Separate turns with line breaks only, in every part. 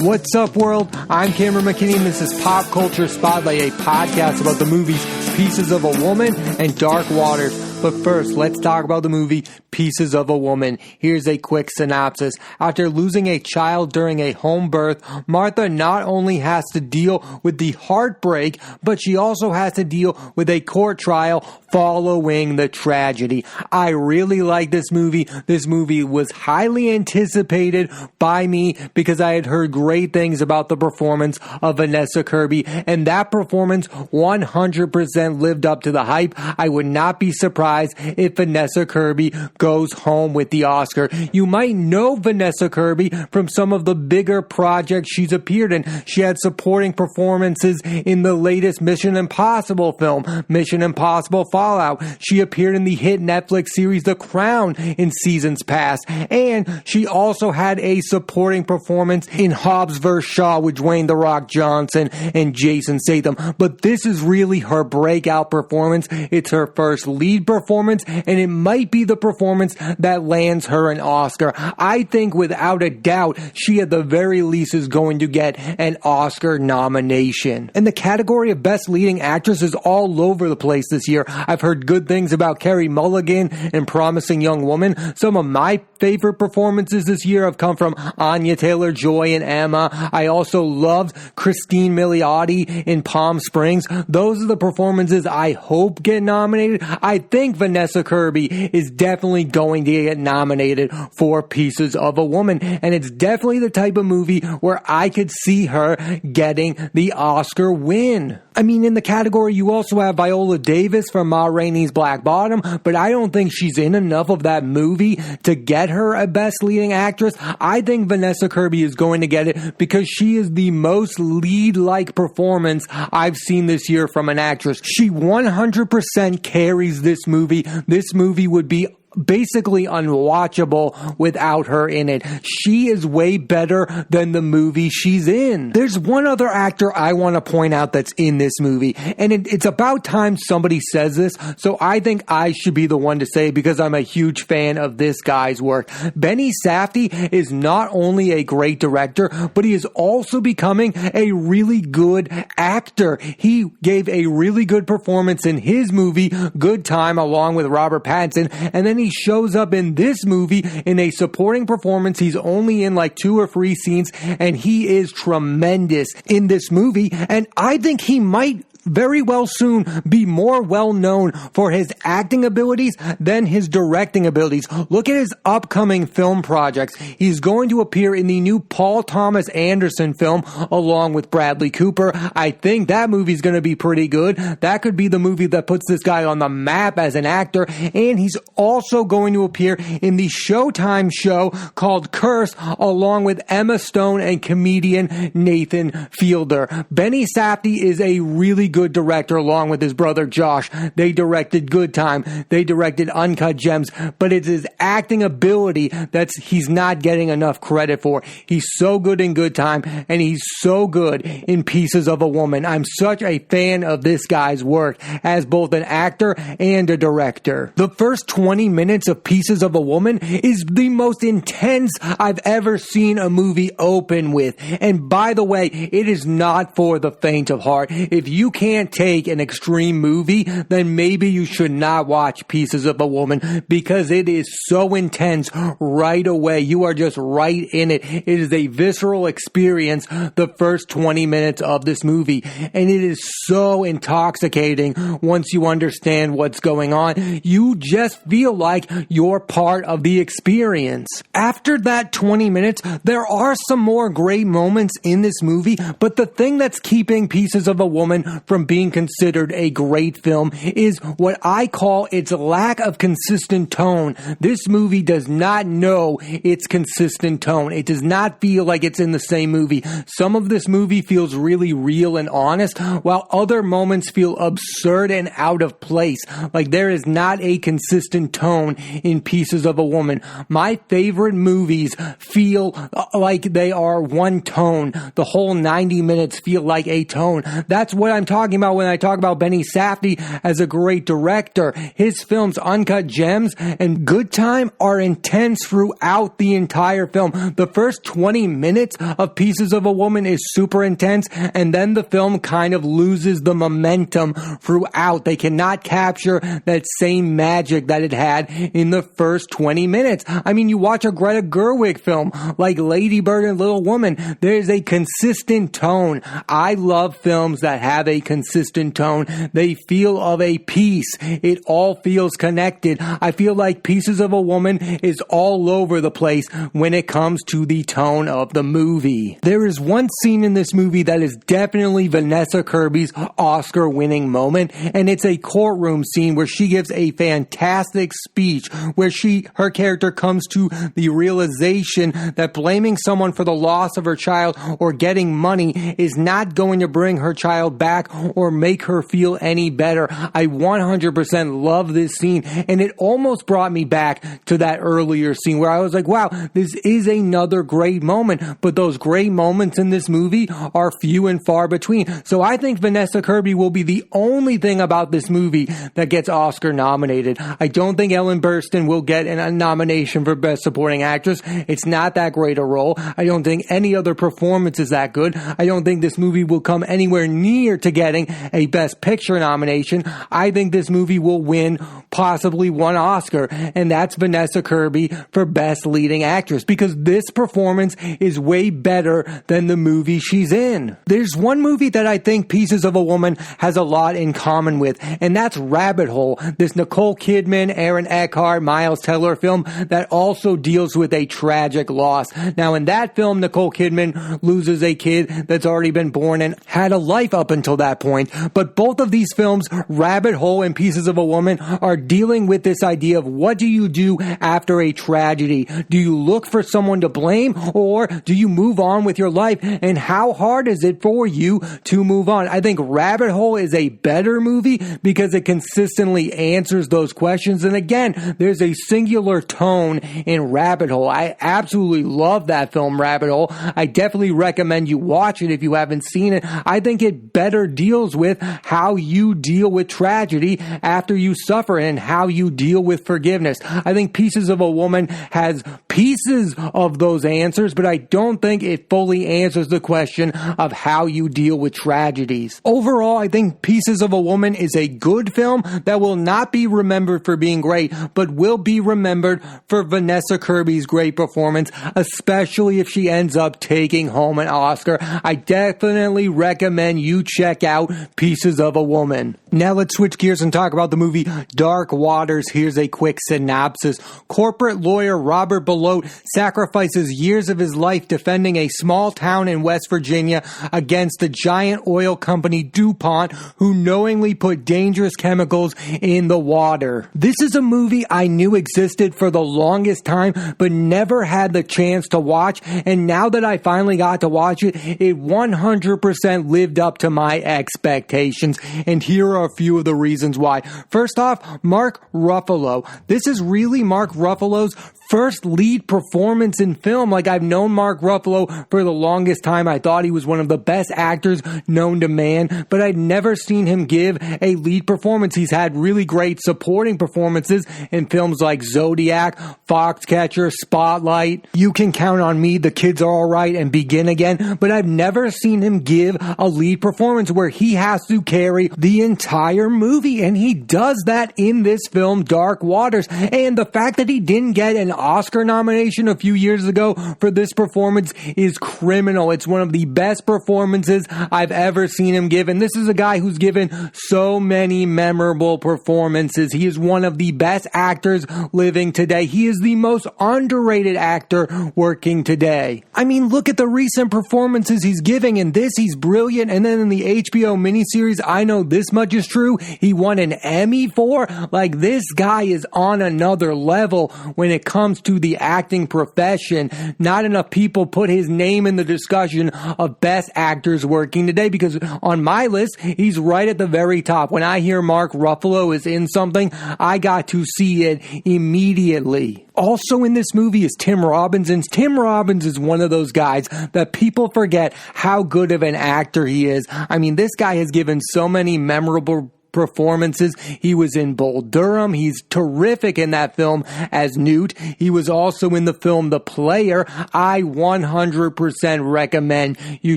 What's up, world? I'm Cameron McKinney, and this is Pop Culture Spotlight, a podcast about the movies Pieces of a Woman and Dark Waters. But first, let's talk about the movie Pieces of a Woman. Here's a quick synopsis. After losing a child during a home birth, Martha not only has to deal with the heartbreak, but she also has to deal with a court trial following the tragedy. I really like this movie. This movie was highly anticipated by me because I had heard great things about the performance of Vanessa Kirby, and that performance 100% lived up to the hype. I would not be surprised if Vanessa Kirby goes home with the Oscar. You might know Vanessa Kirby from some of the bigger projects she's appeared in. She had supporting performances in the latest Mission Impossible film, Mission Impossible Fallout. She appeared in the hit Netflix series The Crown in seasons past, and she also had a supporting performance in Hobbs vs. Shaw with Dwayne "The Rock" Johnson and Jason Statham. But this is really her breakout performance. It's her first lead performance, and it might be the performance that lands her an Oscar. I think without a doubt, she at the very least is going to get an Oscar nomination. And the category of Best Leading Actress is all over the place this year. I've heard good things about Carey Mulligan in Promising Young Woman. Some of my favorite performances this year have come from Anya Taylor-Joy in Emma. I also loved Christine Milioti in Palm Springs. Those are the performances I hope get nominated. I think Vanessa Kirby is definitely going to get nominated for Pieces of a Woman, and it's definitely the type of movie where I could see her getting the Oscar win. I mean, in the category, you also have Viola Davis from Ma Rainey's Black Bottom, but I don't think she's in enough of that movie to get her a Best Leading Actress. I think Vanessa Kirby is going to get it because she is the most lead-like performance I've seen this year from an actress. She 100% carries this movie. This movie would be basically unwatchable without her in it. She is way better than the movie she's in. There's one other actor I want to point out that's in this movie, and it's about time somebody says this, so I think I should be the one to say it because I'm a huge fan of this guy's work. Benny Safdie is not only a great director, but he is also becoming a really good actor. He gave a really good performance in his movie Good Time along with Robert Pattinson, and then he shows up in this movie in a supporting performance. He's only in like 2 or 3 scenes, and he is tremendous in this movie, and I think he might very well soon be more well known for his acting abilities than his directing abilities. Look at his upcoming film projects. He's going to appear in the new Paul Thomas Anderson film along with Bradley Cooper. I think that movie's going to be pretty good. That could be the movie that puts this guy on the map as an actor. And he's also going to appear in the Showtime show called Curse along with Emma Stone and comedian Nathan Fielder. Benny Safdie is a really good director along with his brother Josh. They directed Good Time. They directed Uncut Gems, but it's his acting ability that he's not getting enough credit for. He's so good in Good Time, and he's so good in Pieces of a Woman. I'm such a fan of this guy's work as both an actor and a director. The first 20 minutes of Pieces of a Woman is the most intense I've ever seen a movie open with. And by the way, it is not for the faint of heart. If you can't take an extreme movie, then maybe you should not watch Pieces of a Woman because it is so intense right away. You are just right in it. It is a visceral experience the first 20 minutes of this movie, and it is so intoxicating once you understand what's going on. You just feel like you're part of the experience. After that 20 minutes, there are some more great moments in this movie, but the thing that's keeping Pieces of a Woman from being considered a great film is what I call its lack of consistent tone. This movie does not know its consistent tone. It does not feel like it's in the same movie. Some of this movie feels really real and honest, while other moments feel absurd and out of place. Like there is not a consistent tone in Pieces of a Woman. My favorite movies feel like they are one tone. The whole 90 minutes feel like a tone. That's what I'm talking talking about when I talk about Benny Safdie as a great director. His films Uncut Gems and Good Time are intense throughout the entire film. The first 20 minutes of Pieces of a Woman is super intense, and then the film kind of loses the momentum throughout. They cannot capture that same magic that it had in the first 20 minutes. I mean, you watch a Greta Gerwig film like Lady Bird and Little Woman, there's a consistent tone. I love films that have a consistent tone. They feel of a piece. It all feels connected. I feel like Pieces of a Woman is all over the place when it comes to the tone of the movie. There is one scene in this movie that is definitely Vanessa Kirby's Oscar-winning moment, and it's a courtroom scene where she gives a fantastic speech where her character comes to the realization that blaming someone for the loss of her child or getting money is not going to bring her child back or make her feel any better. I 100% love this scene, and it almost brought me back to that earlier scene where I was like, wow, this is another great moment, but those great moments in this movie are few and far between. So I think Vanessa Kirby will be the only thing about this movie that gets Oscar nominated. I don't think Ellen Burstyn will get a nomination for Best Supporting Actress. It's not that great a role. I don't think any other performance is that good. I don't think this movie will come anywhere near to getting a Best Picture nomination. I think this movie will win possibly one Oscar, and that's Vanessa Kirby for Best Leading Actress, because this performance is way better than the movie she's in. There's one movie that I think Pieces of a Woman has a lot in common with, and that's Rabbit Hole, this Nicole Kidman, Aaron Eckhart, Miles Teller film that also deals with a tragic loss. Now, in that film, Nicole Kidman loses a kid that's already been born and had a life up until that point. But both of these films, Rabbit Hole and Pieces of a Woman, are dealing with this idea of what do you do after a tragedy? Do you look for someone to blame, or do you move on with your life? And how hard is it for you to move on? I think Rabbit Hole is a better movie because it consistently answers those questions. And again, there's a singular tone in Rabbit Hole. I absolutely love that film, Rabbit Hole. I definitely recommend you watch it if you haven't seen it. I think it better deals with how you deal with tragedy after you suffer and how you deal with forgiveness. I think Pieces of a Woman has pieces of those answers, but I don't think it fully answers the question of how you deal with tragedies. Overall, I think Pieces of a Woman is a good film that will not be remembered for being great, but will be remembered for Vanessa Kirby's great performance, especially if she ends up taking home an Oscar. I definitely recommend you check out Pieces of a Woman. Now let's switch gears and talk about the movie Dark Waters. Here's a quick synopsis. Corporate lawyer Robert Billot sacrifices years of his life defending a small town in West Virginia against the giant oil company Dupont, who knowingly put dangerous chemicals in the water. This is a movie I knew existed for the longest time, but never had the chance to watch, and now that I finally got to watch it, it 100% lived up to my expectations, and here are a few of the reasons why. First off, Mark Ruffalo. This is really Mark Ruffalo's first lead performance in film. Like, I've known Mark Ruffalo for the longest time. I thought he was one of the best actors known to man, but I'd never seen him give a lead performance. He's had really great supporting performances in films like Zodiac, Foxcatcher, Spotlight, You Can Count on Me, The Kids Are Alright, and Begin Again, but I've never seen him give a lead performance where he has to carry the entire movie, and he does that in this film, Dark Waters. And the fact that he didn't get an Oscar nomination a few years ago for this performance is criminal. It's one of the best performances I've ever seen him give, and this is a guy who's given so many memorable performances. He is one of the best actors living today. He is the most underrated actor working today. I mean, look at the recent performances he's giving. In this, he's brilliant, and then in the HBO miniseries, I Know This Much Is True, he won an Emmy for. Like, this guy is on another level when it comes to the acting profession. Not enough people put his name in the discussion of best actors working today, because on my list, he's right at the very top. When I hear Mark Ruffalo is in something, I got to see it immediately. Also in this movie is Tim Robbins, and Tim Robbins is one of those guys that people forget how good of an actor he is. I mean, this guy has given so many memorable performances. He was in Bull Durham. He's terrific in that film as Newt. He was also in the film The Player. I 100% recommend you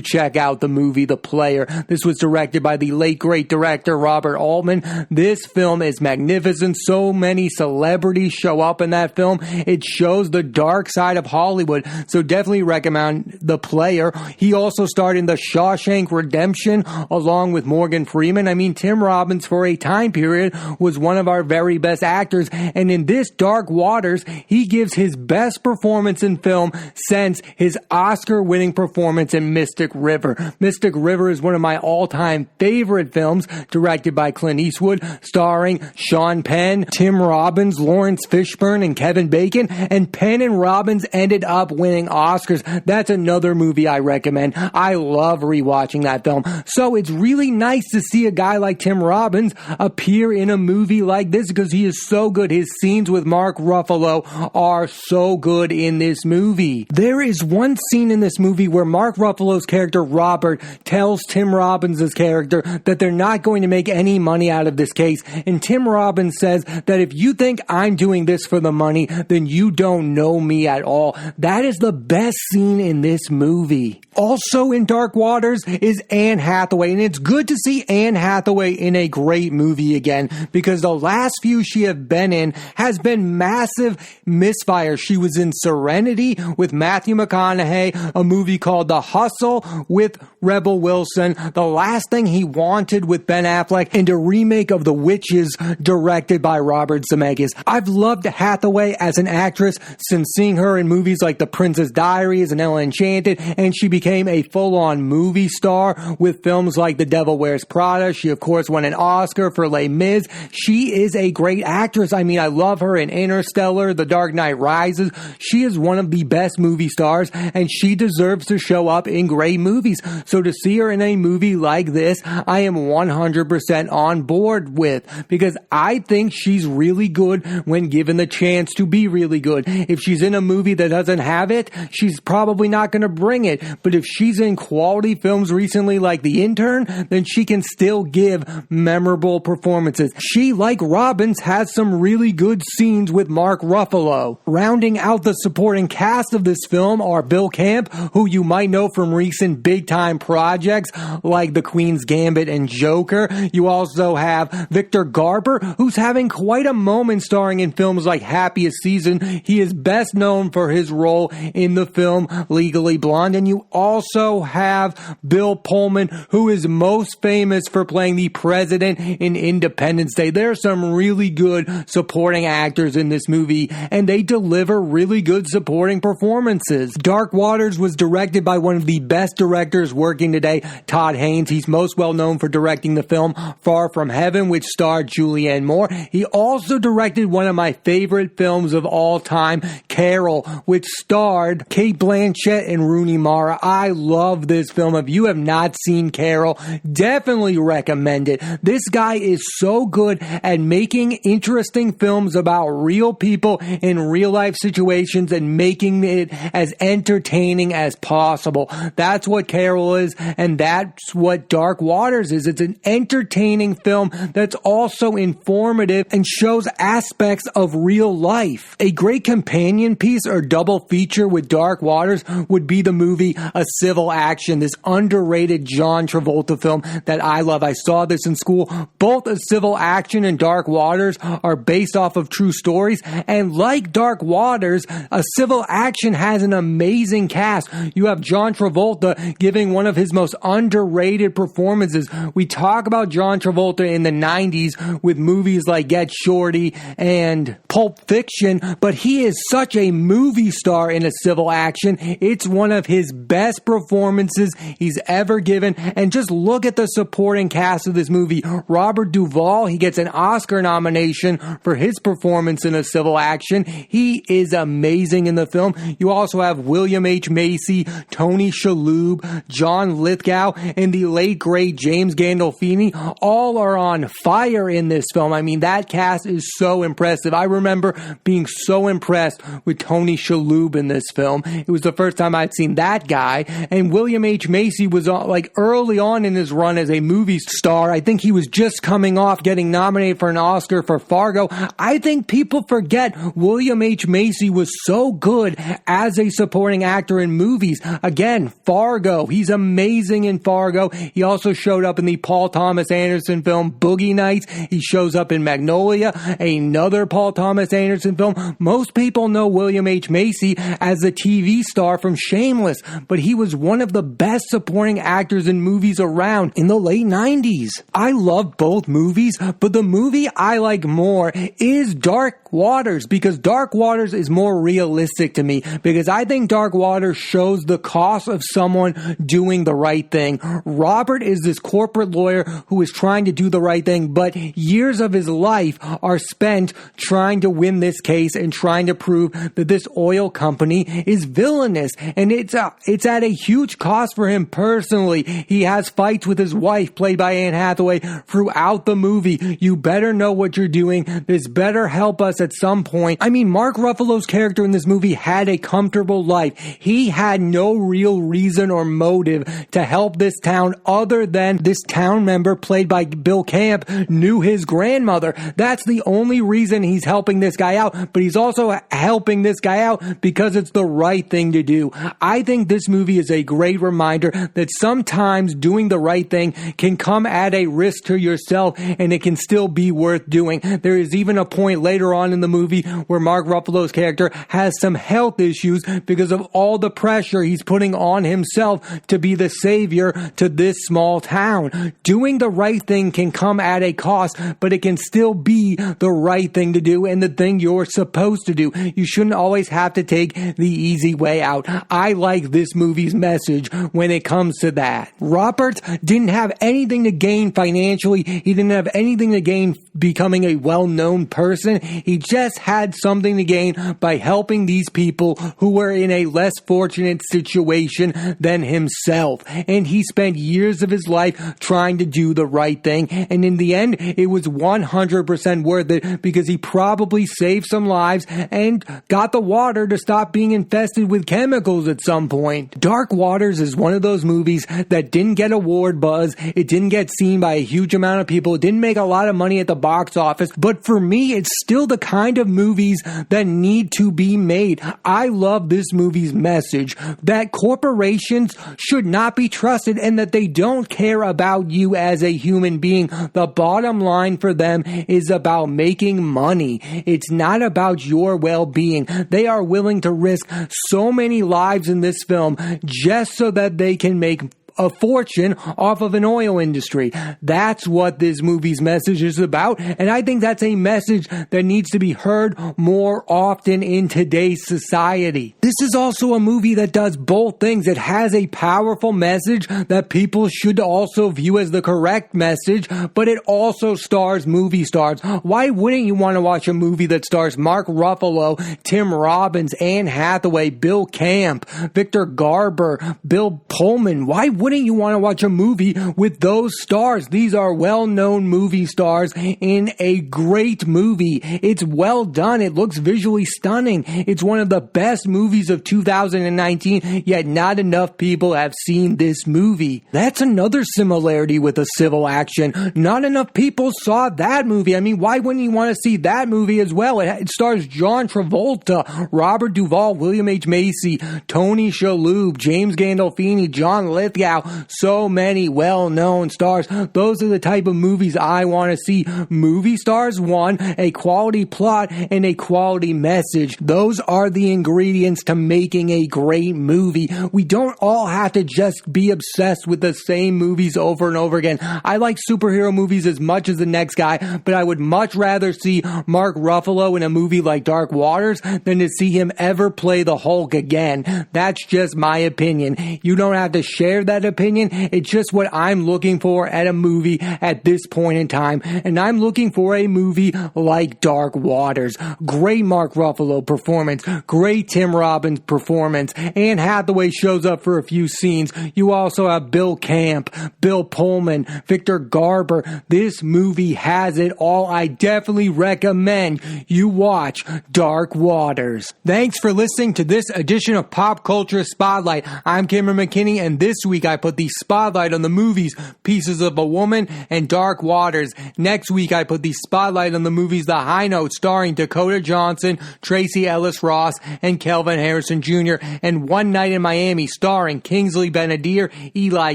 check out the movie The Player. This was directed by the late great director Robert Altman. This film is magnificent. So many celebrities show up in that film. It shows the dark side of Hollywood. So definitely recommend The Player. He also starred in The Shawshank Redemption along with Morgan Freeman. I mean, Tim Robbins for a time period was one of our very best actors, and in this Dark Waters, he gives his best performance in film since his Oscar-winning performance in Mystic River. Mystic River is one of my all-time favorite films, directed by Clint Eastwood, starring Sean Penn, Tim Robbins, Lawrence Fishburne, and Kevin Bacon, and Penn and Robbins ended up winning Oscars. That's another movie I recommend. I love rewatching that film. So it's really nice to see a guy like Tim Robbins appear in a movie like this because he is so good. His scenes with Mark Ruffalo are so good in this movie. There is one scene in this movie where Mark Ruffalo's character Robert tells Tim Robbins' character that they're not going to make any money out of this case, and Tim Robbins says that if you think I'm doing this for the money, then you don't know me at all. That is the best scene in this movie. Also in Dark Waters is Anne Hathaway, and it's good to see Anne Hathaway in a great movie again, because the last few she has been in has been massive misfire. She was in Serenity with Matthew McConaughey, a movie called The Hustle with Rebel Wilson, The Last Thing He Wanted with Ben Affleck, and a remake of The Witches directed by Robert Zemeckis. I've loved Hathaway as an actress since seeing her in movies like The Princess Diaries and Ella Enchanted, and she became a full-on movie star with films like The Devil Wears Prada. She, of course, won an Oscar for Les Mis. She is a great actress. I mean, I love her in Interstellar, The Dark Knight Rises. She is one of the best movie stars, and she deserves to show up in great movies. So to see her in a movie like this, I am 100% on board with, because I think she's really good when given the chance to be really good. If she's in a movie that doesn't have it, she's probably not going to bring it. But if she's in quality films recently like The Intern, then she can still give memorable performances. She, like Robbins, has some really good scenes with Mark Ruffalo. Rounding out the supporting cast of this film are Bill Camp, who you might know from recent big-time projects like The Queen's Gambit and Joker. You also have Victor Garber, who's having quite a moment starring in films like Happiest Season. He is best known for his role in the film Legally Blonde. And you also have Bill Pullman, who is most famous for playing the president in Independence Day. There are some really good supporting actors in this movie, and they deliver really good supporting performances. Dark Waters was directed by one of the best directors working today, Todd Haynes. He's most well known for directing the film Far From Heaven, which starred Julianne Moore. He also directed one of my favorite films of all time, Carol, which starred Cate Blanchett and Rooney Mara. I love this film. If you have not seen Carol, definitely recommend it. This guy is so good at making interesting films about real people in real life situations and making it as entertaining as possible. That's what Carol is, and that's what Dark Waters is. It's an entertaining film that's also informative and shows aspects of real life. A great companion piece or double feature with Dark Waters would be the movie A Civil Action, this underrated John Travolta film that I love. I saw this in school. Both A Civil Action and Dark Waters are based off of true stories, and like Dark Waters, A Civil Action has an amazing cast. You have John Travolta giving one of his most underrated performances. We talk about John Travolta in the 90s with movies like Get Shorty and Pulp Fiction, but he is such a movie star in A Civil Action. It's one of his best performances he's ever given, and just look at the supporting cast of this movie. Robert Duvall, he gets an Oscar nomination for his performance in A Civil Action. He is amazing in the film. You also have William H. Macy, Tony Shalhoub, John Lithgow, and the late great James Gandolfini. All are on fire in this film. I mean, that cast is so impressive. I remember being so impressed with Tony Shalhoub in this film. It was the first time I'd seen that guy. And William H. Macy was early on in his run as a movie star. I think he was just coming off getting nominated for an Oscar for Fargo. I think people forget William H. Macy was so good as a supporting actor in movies. Again, Fargo. He's amazing in Fargo. He also showed up in the Paul Thomas Anderson film Boogie Nights. He shows up in Magnolia, another Paul Thomas Anderson film. Most people know William H. Macy as the TV star from Shameless, but he was one of the best supporting actors in movies around in the late 90s. I love both movies, but the movie I like more is Dark Waters, because Dark Waters is more realistic to me, because I think Dark Waters shows the cost of someone doing the right thing. Robert is this corporate lawyer who is trying to do the right thing, but years of his life are spent trying to win this case and trying to prove that this oil company is villainous, and it's at a huge cost for him personally. He has fights with his wife, played by Anne Hathaway, throughout the movie. You better know what you're doing. This better help us at some point. I mean, Mark Ruffalo's character in this movie had a comfortable life. He had no real reason or motive to help this town other than this town member, played by Bill Camp, knew his grandmother. That's the only reason he's helping this guy out, but he's also helping this guy out because it's the right thing to do. I think this movie is a great reminder that sometimes doing the right thing can come at a risk to yourself, and it can still be worth doing. There is even a point later on in the movie where Mark Ruffalo's character has some health issues because of all the pressure he's putting on himself to be the savior to this small town. Doing the right thing can come at a cost, but it can still be the right thing to do and the thing you're supposed to do. You shouldn't always have to take the easy way out. I like this movie's message when it comes to that. Robert didn't have anything to gain financially. He didn't have anything to gain becoming a well-known person. He just had something to gain by helping these people who were in a less fortunate situation than himself. And he spent years of his life trying to do the right thing. And in the end, it was 100% worth it, because he probably saved some lives and got the water to stop being infested with chemicals at some point. Dark Waters is one of those movies that didn't get award buzz. It didn't get seen by a huge amount of people. It didn't make a lot of money at the box office. But for me, it's still the kind of movies that need to be made. I love this movie's message that corporations should not be trusted and that they don't care about you as a human being. The bottom line for them is about making money. It's not about your well-being. They are willing to risk so many lives in this film just so that they can make a fortune off of an oil industry. That's what this movie's message is about, and I think that's a message that needs to be heard more often in today's society. This is also a movie that does both things. It has a powerful message that people should also view as the correct message, but it also stars movie stars. Why wouldn't you want to watch a movie that stars Mark Ruffalo, Tim Robbins, Anne Hathaway, Bill Camp, Victor Garber, Bill Pullman? Why wouldn't you want to watch a movie with those stars? These are well-known movie stars in a great movie. It's well done. It looks visually stunning. It's one of the best movies of 2019, yet not enough people have seen this movie. That's another similarity with A Civil Action. Not enough people saw that movie. I mean, why wouldn't you want to see that movie as well? It stars John Travolta, Robert Duvall, William H. Macy, Tony Shalhoub, James Gandolfini, John Lithgow. So many well-known stars. Those are the type of movies I want to see. Movie stars, one, a quality plot, and a quality message. Those are the ingredients to making a great movie. We don't all have to just be obsessed with the same movies over and over again. I like superhero movies as much as the next guy, but I would much rather see Mark Ruffalo in a movie like Dark Waters than to see him ever play the Hulk again. That's just my opinion. You don't have to share that that opinion. It's just what I'm looking for at a movie at this point in time. And I'm looking for a movie like Dark Waters. Great Mark Ruffalo performance. Great Tim Robbins performance. Anne Hathaway shows up for a few scenes. You also have Bill Camp, Bill Pullman, Victor Garber. This movie has it all. I definitely recommend you watch Dark Waters. Thanks for listening to this edition of Pop Culture Spotlight. I'm Cameron McKinney, and this week I put the spotlight on the movies Pieces of a Woman and Dark Waters. Next week I put the spotlight on the movies The High Note, starring Dakota Johnson, Tracy Ellis Ross, and Kelvin Harrison Jr., and One Night in Miami, starring Kingsley Benadir, Eli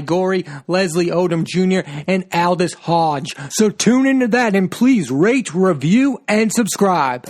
Gorey, Leslie Odom Jr., and Aldous Hodge. So tune into that, and please rate, review, and subscribe.